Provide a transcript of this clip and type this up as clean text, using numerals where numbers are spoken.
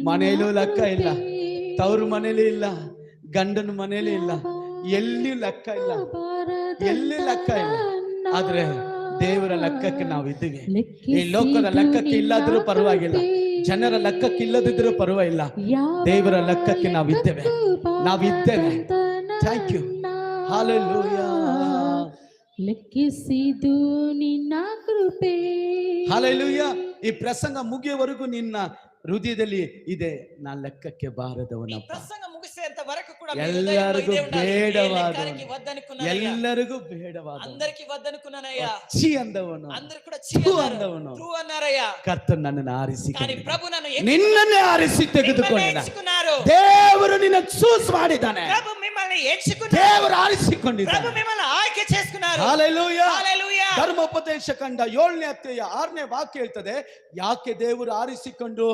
ಮನೆಯಲ್ಲೂ ಲೆಕ್ಕ ಇಲ್ಲ, ತವ್ರ ಮನೇಲಿ ಇಲ್ಲ, ಗಂಡನ ಮನೇಲಿ ಇಲ್ಲ, ಎಲ್ಲಿ ಲೆಕ್ಕ ಇಲ್ಲ, ಎಲ್ಲಿ ಲೆಕ್ಕ ಇಲ್ಲ. ಆದ್ರೆ ದೇವರ ಲೆಕ್ಕಕ್ಕೆ ನಾವಿದ್ದೀವಿ. ಈ ಲೋಕದ ಲೆಕ್ಕಕ್ಕೆ ಇಲ್ಲದ್ರೂ ಪರವಾಗಿಲ್ಲ, ಜನರ ಲೆಕ್ಕಕ್ಕೆ ಇಲ್ಲದಿದ್ರೂ ಪರವಾಗಿಲ್ಲ, ದೇವರ ಲೆಕ್ಕಕ್ಕೆ ನಾವಿದ್ದೇವೆ, ನಾವಿದ್ದೇವೆ. Thank you, hallelujah. ಲೆಕ್ಕಿಸಿದು ನಿನ್ನ ಕೃಪೆ. ಹಾಲೆಲೂಯಾ. ಈ ಪ್ರಸಂಗ ಮುಗಿಯುವವರೆಗೂ ನಿನ್ನ ಹೃದಯದಲ್ಲಿ ಇದೆ, ನಾ ಲೆಕ್ಕಕ್ಕೆ ಬಾರದವನಪ್ಪ. ಎಲ್ಲರಿಗೂ ಬೇಡವಾದ, ಎಲ್ಲರಿಗೂ ಬೇಡವಾದ, ಛೀ ಅಂದವನು, ಅಂದವನು. ಕರ್ತನು ನನ್ನನ್ನು ಆರಿಸಿ, ನಿನ್ನನ್ನೇ ಆರಿಸಿ ತೆಗೆದುಕೊಂಡ ದೇವರು ನಿನ್ನ ಚೂಸ್ ಮಾಡಿದ್ದಾನೆ, ದೇವರು ಆರಿಸಿಕೊಂಡಿದ್ದಾನೆ. ಹಾಲೆಲೂಯಾ. ಧರ್ಮೋಪದೇಶ ಕಂಡ 7ನೇ ಅಧ್ಯಾಯ 6ನೇ ವಾಕ್ಯ ಹೇಳ್ತದೆ, ಯಾಕೆ ದೇವರು ಆರಿಸಿಕೊಂಡು